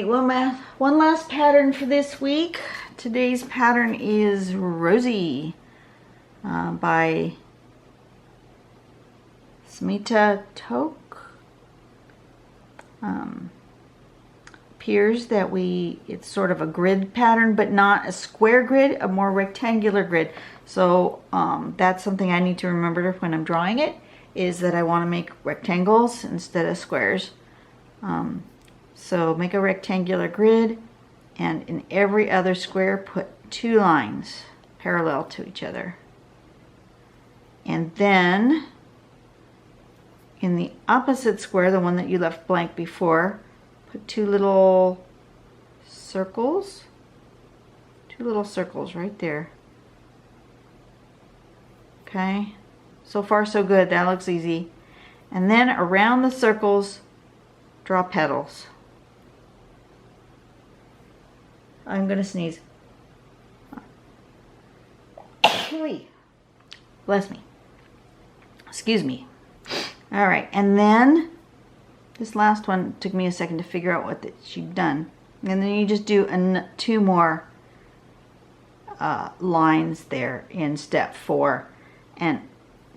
right, one last pattern for this week. Today's pattern is Rosie by Smita Toke. Appears that it's sort of a grid pattern, but not a square grid, a more rectangular grid. So that's something I need to remember when I'm drawing it, is that I want to make rectangles instead of squares. So make a rectangular grid, and in every other square put 2 lines parallel to each other. And then in the opposite square, the one that you left blank before, put 2 little circles. 2 little circles right there. Okay, so far so good. That looks easy. And then around the circles, draw petals. I'm gonna sneeze. Bless me. Excuse me. All right, and then this last one took me a second to figure out what she'd done. And then you just do 2 more lines there in step 4. And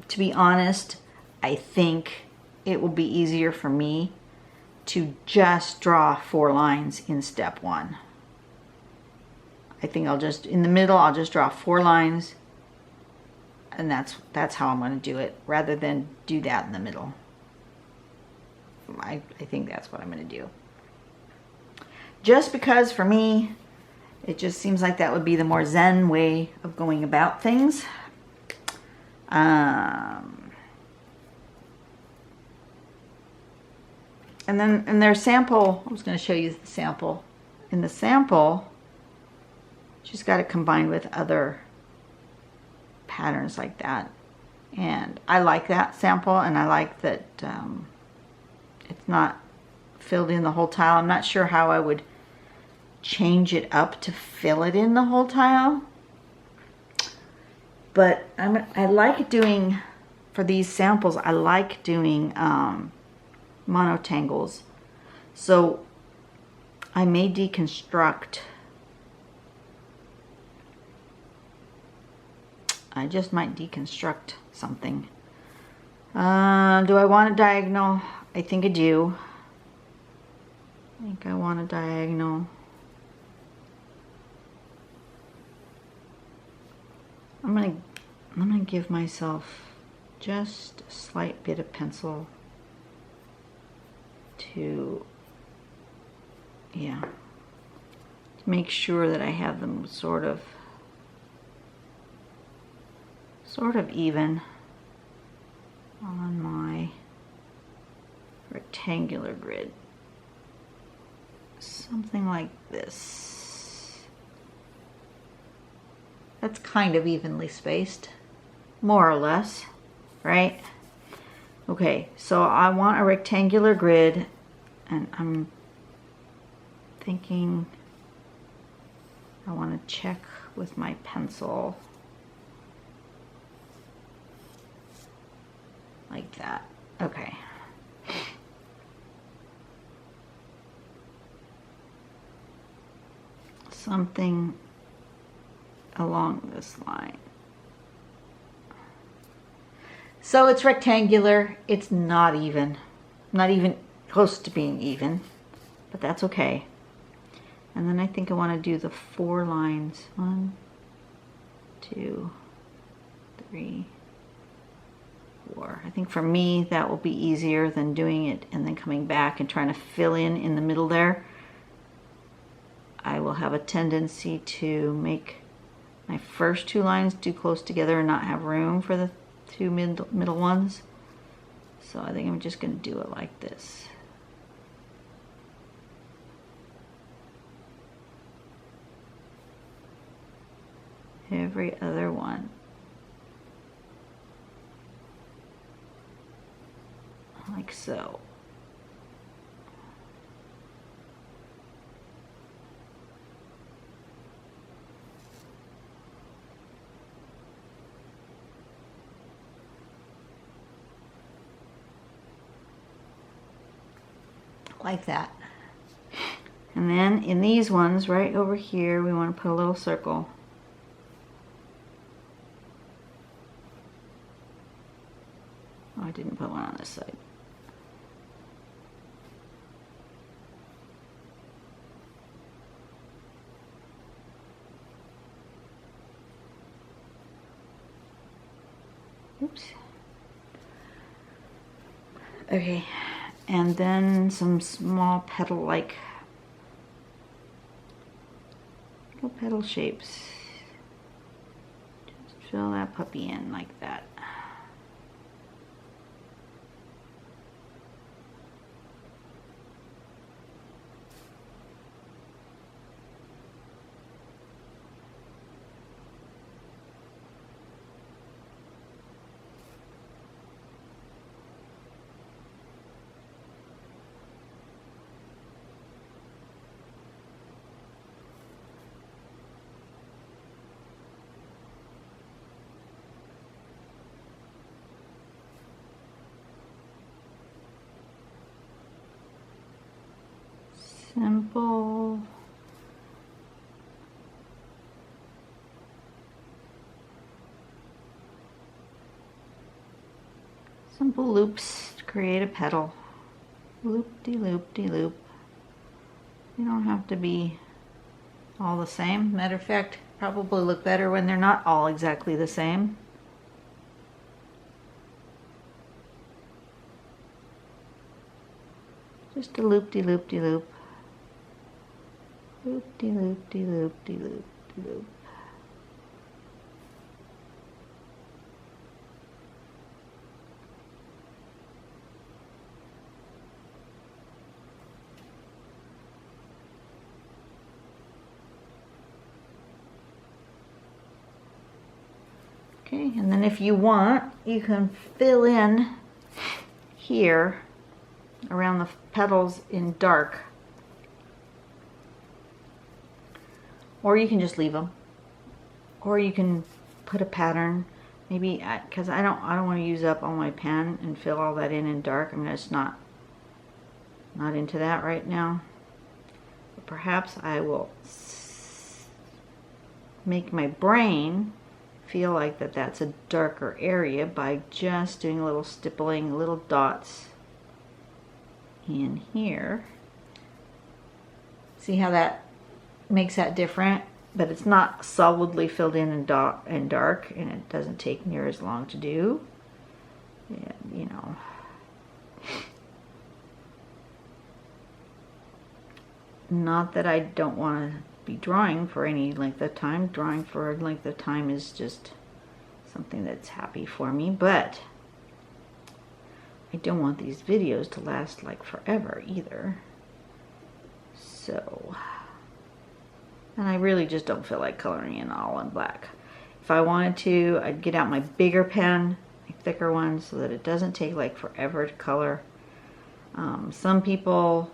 to be honest, I think it will be easier for me to just draw 4 lines in step 1. I think I'll just, in the middle, I'll just draw 4 lines, and that's how I'm going to do it, rather than do that in the middle. I think that's what I'm going to do. Just because for me, it just seems like that would be the more zen way of going about things. And then in their sample, I was going to show you the sample. In the sample, she's got it combined with other patterns like that. And I like that sample, and I like that it's not filled in the whole tile. I'm not sure how I would change it up to fill it in the whole tile. But I like doing, for these samples, I like doing monotangles. So I may deconstruct. I just might deconstruct something. Do I want a diagonal? I think I do. I think I want a diagonal. I'm gonna give myself just a slight bit of pencil to make sure that I have them sort of even on my rectangular grid. Something like this. That's kind of evenly spaced, more or less, right? Okay, so I want a rectangular grid, and I'm thinking I want to check with my pencil like that. Okay. Something along this line. So it's rectangular. It's not even close to being even, but that's okay. And then I think I want to do the 4 lines. 1, 2, 3, 4. I think for me that will be easier than doing it and then coming back and trying to fill in the middle there. I will have a tendency to make my first 2 lines too close together and not have room for the 2 middle ones. So I think I'm just going to do it like this. Every other one. Like so. Like that. And then in these ones right over here, we want to put a little circle. Oh, I didn't put one on this side. Oops. Okay, and then some small petal-like little petal shapes. Just fill that puppy in like that. Simple. Simple loops to create a petal. Loop-de-loop-de-loop. They don't have to be all the same. Matter of fact, probably look better when they're not all exactly the same. Just a loop-de-loop-de-loop. Loop-de-loop-de-loop-de-loop-de-loop. Okay, and then if you want, you can fill in here around the petals in dark. Or you can just leave them. Or you can put a pattern. Maybe, because I don't want to use up all my pen and fill all that in dark. I'm just not into that right now. But perhaps I will make my brain feel like that's a darker area by just doing a little stippling, little dots in here. See how that makes that different, but it's not solidly filled in dark, and it doesn't take near as long to do. Yeah, you know. Not that I don't want to be drawing for any length of time. Drawing for a length of time is just something that's happy for me, but I don't want these videos to last like forever either. So, and I really just don't feel like coloring in all in black. If I wanted to, I'd get out my bigger pen, my thicker one, so that it doesn't take like forever to color. Some people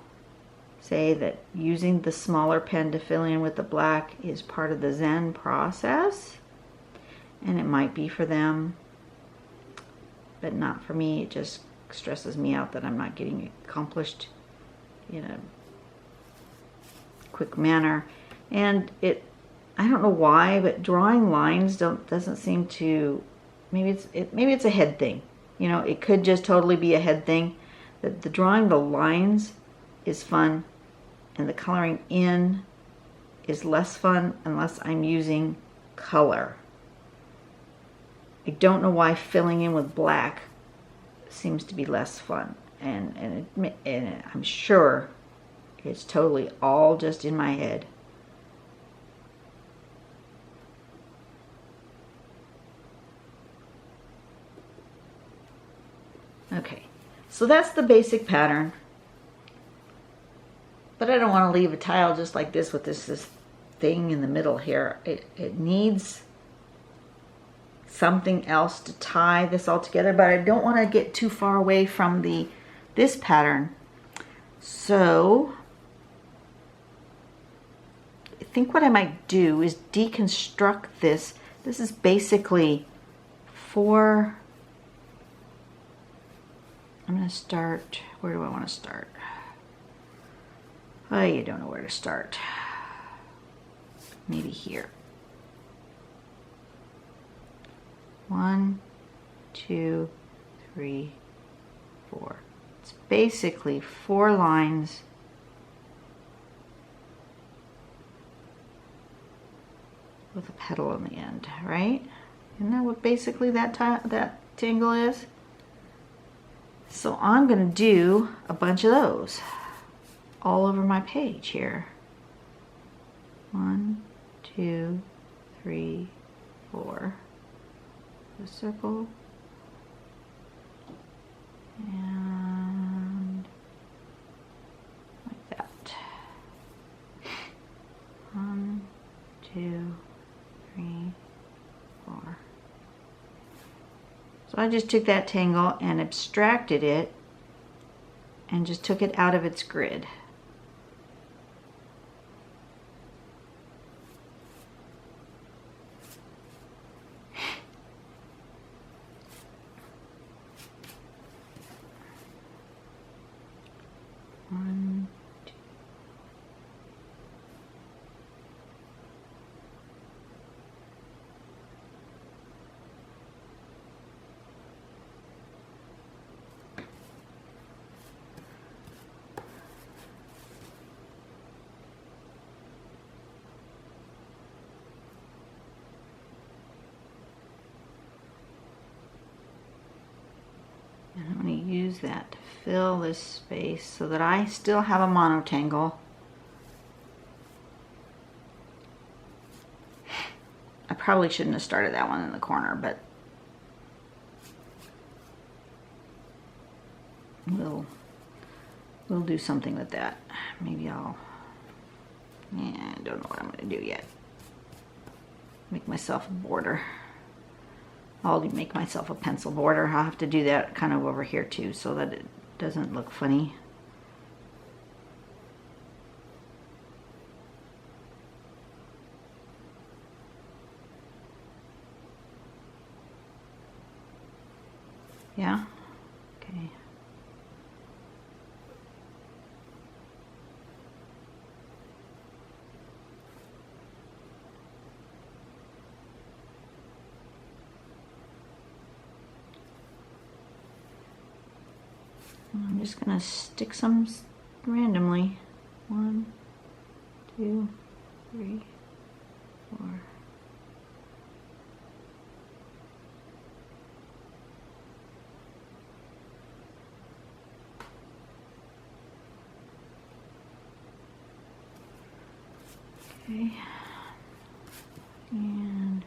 say that using the smaller pen to fill in with the black is part of the Zen process, and it might be for them, but not for me. It just stresses me out that I'm not getting it accomplished in a quick manner. And I don't know why, but drawing lines doesn't seem to, maybe it's a head thing. You know, it could just totally be a head thing. That the drawing the lines is fun, and the coloring in is less fun unless I'm using color. I don't know why filling in with black seems to be less fun, and I'm sure it's totally all just in my head. Okay, so that's the basic pattern. But I don't want to leave a tile just like this with this thing in the middle here. It needs something else to tie this all together, but I don't want to get too far away from this pattern. So I think what I might do is deconstruct this. This is basically I'm going to start, where do I want to start? You don't know where to start. Maybe here. 1, 2, 3, 4. It's basically 4 lines with a petal on the end, right? Isn't that what basically that tangle is? So I'm going to do a bunch of those all over my page here. 1, 2, 3, 4. A circle. And like that. 1, 2, 3, 4. So I just took that tangle and abstracted it and just took it out of its grid. One, two. And I'm going to use that to fill this space so that I still have a monotangle. I probably shouldn't have started that one in the corner, but we'll do something with that. Maybe I don't know what I'm going to do yet. Make myself a border. I'll make myself a pencil border. I'll have to do that kind of over here too so that it doesn't look funny. Yeah? Okay. I'm just gonna stick some randomly. 1, 2, 3, 4. Okay. And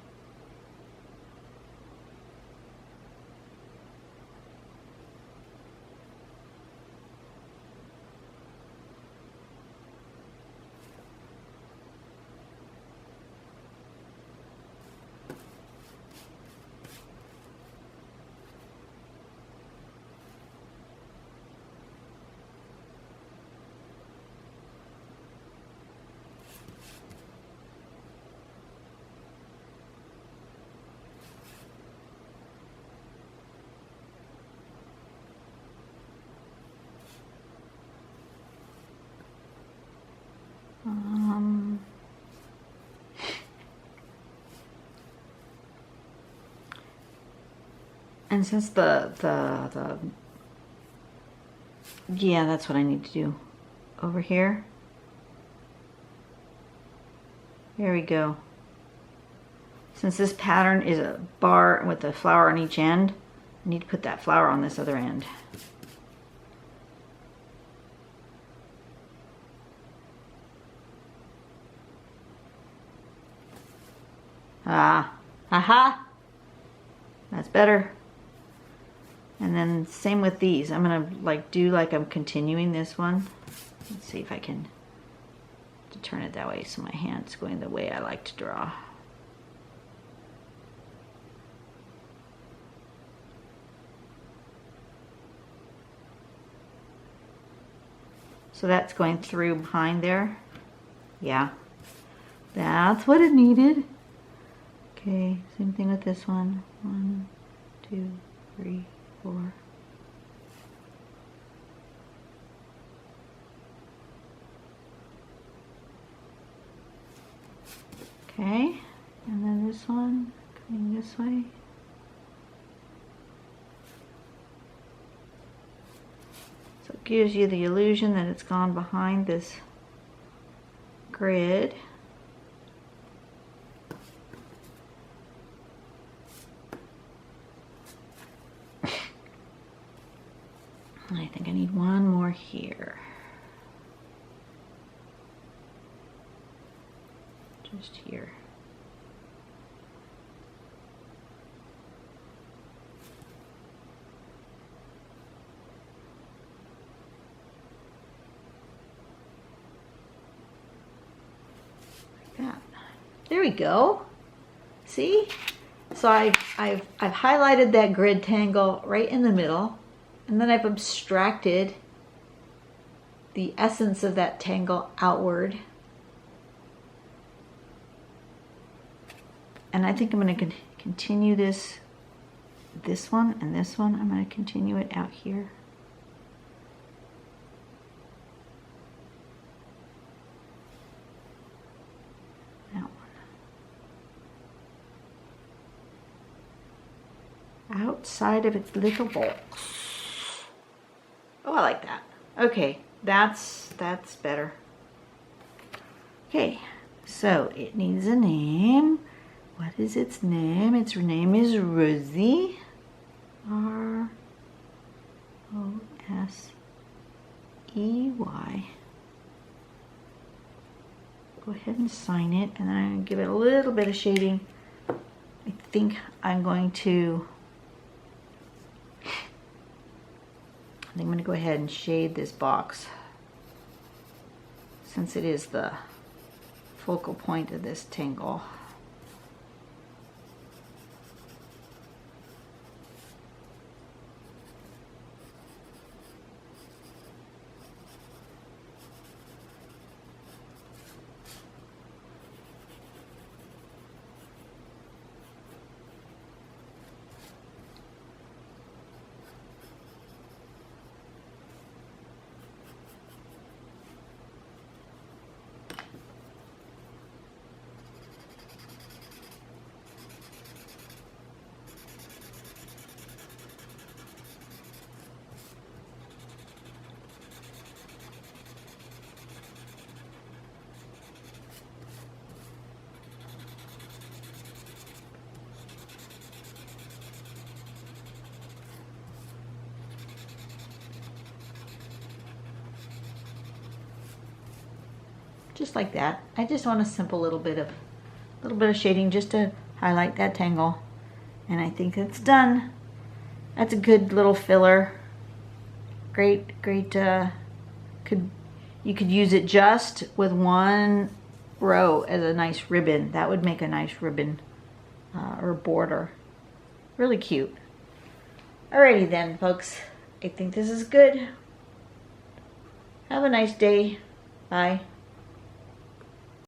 and since yeah, that's what I need to do over here. There we go. Since this pattern is a bar with a flower on each end, I need to put that flower on this other end. Aha! That's better. And then same with these. I'm gonna do like I'm continuing this one. Let's see if I can turn it that way so my hand's going the way I like to draw. So that's going through behind there. Yeah, that's what it needed. Okay, same thing with this one. 1, 2, 3, 4. Okay, and then this one coming this way. So it gives you the illusion that it's gone behind this grid. I think I need one more here. Just here. Like that. There we go. See? So I've highlighted that grid tangle right in the middle. And then I've abstracted the essence of that tangle outward. And I think I'm going to continue this one and this one. I'm going to continue it out here. That one. Outside of its little box. Oh, I like that. Okay, that's better. Okay, so it needs a name. What is its name? Its name is Rosie. R-O-S-E-Y. Go ahead and sign it, and then I'm going to give it a little bit of shading. I think I'm going to go ahead and shade this box since it is the focal point of this tangle. Just like that. I just want a simple little bit of shading just to highlight that tangle, and I think it's done. That's a good little filler. Great. You could use it just with one row as a nice ribbon. That would make a nice ribbon or border. Really cute. Alrighty then, folks. I think this is good. Have a nice day. Bye.